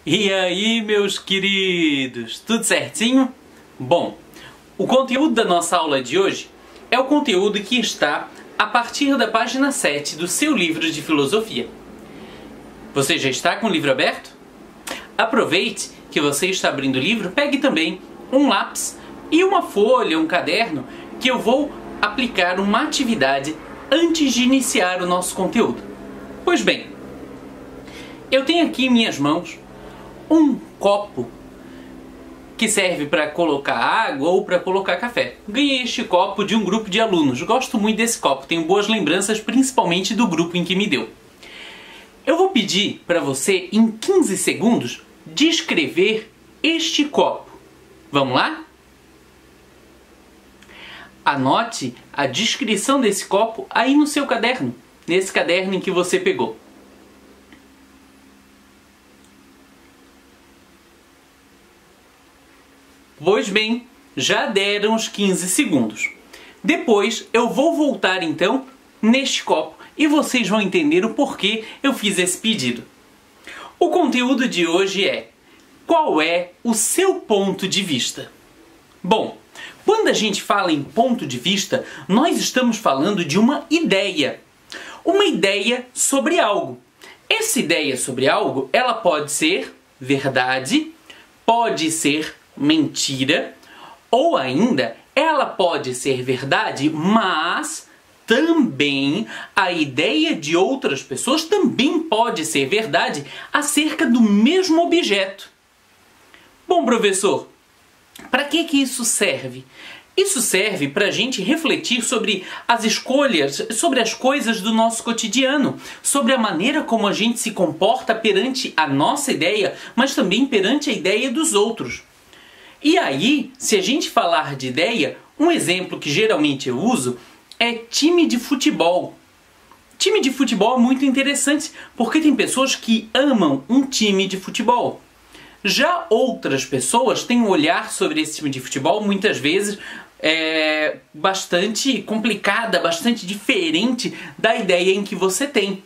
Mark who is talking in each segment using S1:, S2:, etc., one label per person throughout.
S1: E aí, meus queridos, tudo certinho? Bom, o conteúdo da nossa aula de hoje é o conteúdo que está a partir da página 7 do seu livro de filosofia. Você já está com o livro aberto? Aproveite que você está abrindo o livro, pegue também um lápis e uma folha, um caderno, que eu vou aplicar uma atividade antes de iniciar o nosso conteúdo. Pois bem, eu tenho aqui em minhas mãos um copo que serve para colocar água ou para colocar café. Ganhei este copo de um grupo de alunos. Gosto muito desse copo, tenho boas lembranças, principalmente do grupo em que me deu. Eu vou pedir para você, em 15 segundos, descrever este copo. Vamos lá? Anote a descrição desse copo aí no seu caderno, nesse caderno em que você pegou. Pois bem, já deram os 15 segundos. Depois eu vou voltar então neste copo e vocês vão entender o porquê eu fiz esse pedido. O conteúdo de hoje é: qual é o seu ponto de vista? Bom, quando a gente fala em ponto de vista, nós estamos falando de uma ideia. Uma ideia sobre algo. Essa ideia sobre algo, ela pode ser verdade, pode ser mentira, ou ainda ela pode ser verdade, mas também a ideia de outras pessoas também pode ser verdade acerca do mesmo objeto. Bom, professor, para que isso serve? Isso serve para a gente refletir sobre as escolhas, sobre as coisas do nosso cotidiano, sobre a maneira como a gente se comporta perante a nossa ideia, mas também perante a ideia dos outros. E aí, se a gente falar de ideia, um exemplo que geralmente eu uso é time de futebol. Time de futebol é muito interessante, porque tem pessoas que amam um time de futebol. Já outras pessoas têm um olhar sobre esse time de futebol, muitas vezes, bastante complicada, bastante diferente da ideia em que você tem.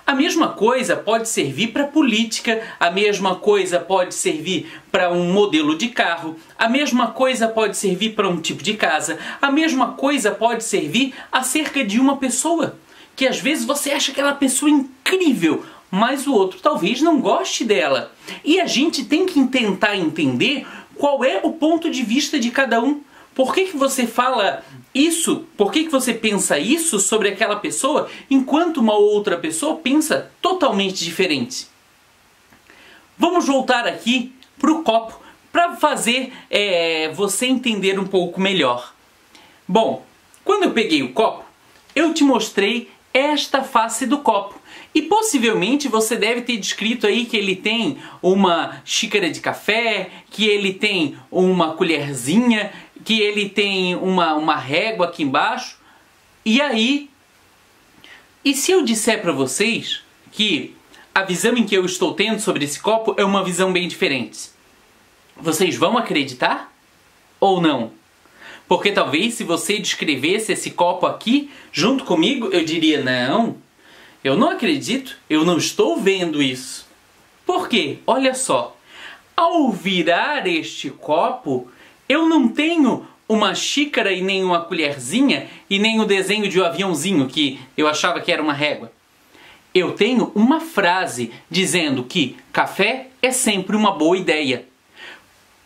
S1: A mesma coisa pode servir para política, a mesma coisa pode servir para um modelo de carro, a mesma coisa pode servir para um tipo de casa, a mesma coisa pode servir acerca de uma pessoa, que às vezes você acha aquela pessoa incrível, mas o outro talvez não goste dela. E a gente tem que tentar entender qual é o ponto de vista de cada um. Por que você fala isso? Por que você pensa isso sobre aquela pessoa, enquanto uma outra pessoa pensa totalmente diferente? Vamos voltar aqui para o copo, para fazer você entender um pouco melhor. Bom, quando eu peguei o copo, eu te mostrei esta face do copo. E possivelmente você deve ter descrito aí que ele tem uma xícara de café, que ele tem uma colherzinha, que ele tem uma régua aqui embaixo. E aí, e se eu disser para vocês que a visão em que eu estou tendo sobre esse copo é uma visão bem diferente? Vocês vão acreditar ou não? Porque talvez se você descrevesse esse copo aqui junto comigo, eu diria: não, eu não acredito, eu não estou vendo isso. Por quê? Olha só, ao virar este copo, eu não tenho uma xícara e nem uma colherzinha e nem o desenho de um aviãozinho que eu achava que era uma régua. Eu tenho uma frase dizendo que café é sempre uma boa ideia.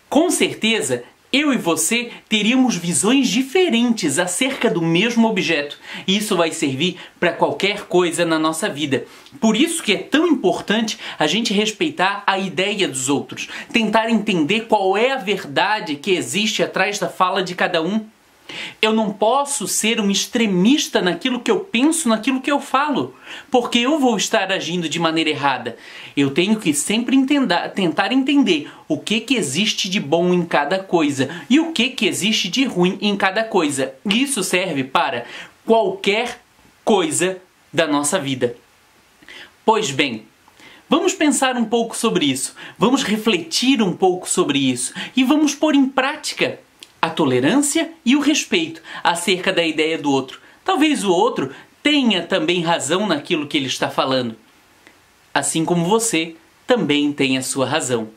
S1: Com certeza, eu e você teríamos visões diferentes acerca do mesmo objeto. E isso vai servir para qualquer coisa na nossa vida. Por isso que é tão importante a gente respeitar a ideia dos outros. Tentar entender qual é a verdade que existe atrás da fala de cada um. Eu não posso ser um extremista naquilo que eu penso, naquilo que eu falo, porque eu vou estar agindo de maneira errada. Eu tenho que sempre tentar entender o que existe de bom em cada coisa e o que existe de ruim em cada coisa. Isso serve para qualquer coisa da nossa vida. Pois bem, vamos pensar um pouco sobre isso, vamos refletir um pouco sobre isso e vamos pôr em prática a tolerância e o respeito acerca da ideia do outro. Talvez o outro tenha também razão naquilo que ele está falando, assim como você também tem a sua razão.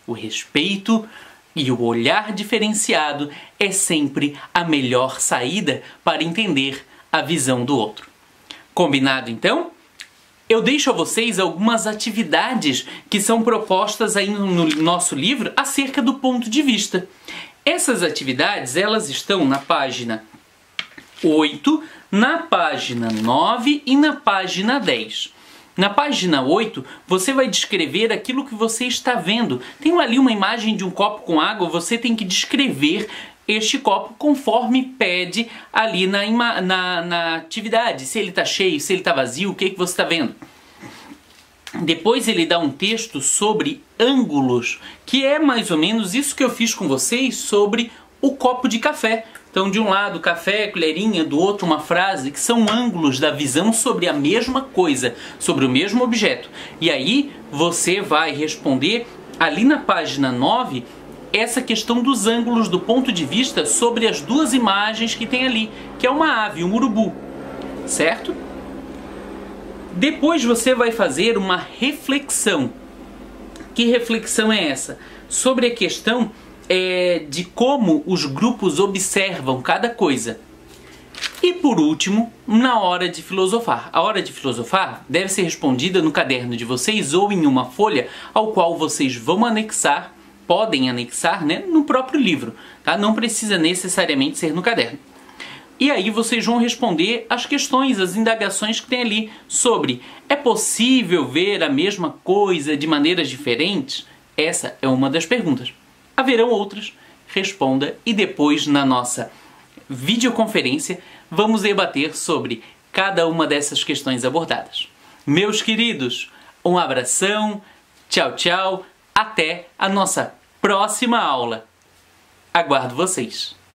S1: O respeito e o olhar diferenciado é sempre a melhor saída para entender a visão do outro. Combinado, então? Eu deixo a vocês algumas atividades que são propostas aí no nosso livro acerca do ponto de vista. Essas atividades, elas estão na página 8, na página 9 e na página 10. Na página 8, você vai descrever aquilo que você está vendo. Tem ali uma imagem de um copo com água, você tem que descrever este copo conforme pede ali na atividade. Se ele está cheio, se ele está vazio, o que você está vendo. Depois ele dá um texto sobre ângulos, que é mais ou menos isso que eu fiz com vocês sobre o copo de café. Então, de um lado, café, colherinha, do outro, uma frase, que são ângulos da visão sobre a mesma coisa, sobre o mesmo objeto. E aí, você vai responder, ali na página 9, essa questão dos ângulos do ponto de vista sobre as duas imagens que tem ali, que é uma ave, um urubu, certo? Depois você vai fazer uma reflexão. Que reflexão é essa? Sobre a questão de como os grupos observam cada coisa. E por último, na hora de filosofar. A hora de filosofar deve ser respondida no caderno de vocês ou em uma folha ao qual vocês vão anexar, podem anexar, né, no próprio livro, tá? Não precisa necessariamente ser no caderno. E aí vocês vão responder as questões, as indagações que tem ali sobre: é possível ver a mesma coisa de maneiras diferentes? Essa é uma das perguntas. Haverão outras, responda, e depois na nossa videoconferência vamos debater sobre cada uma dessas questões abordadas. Meus queridos, um abração, tchau, tchau, até a nossa próxima aula. Aguardo vocês!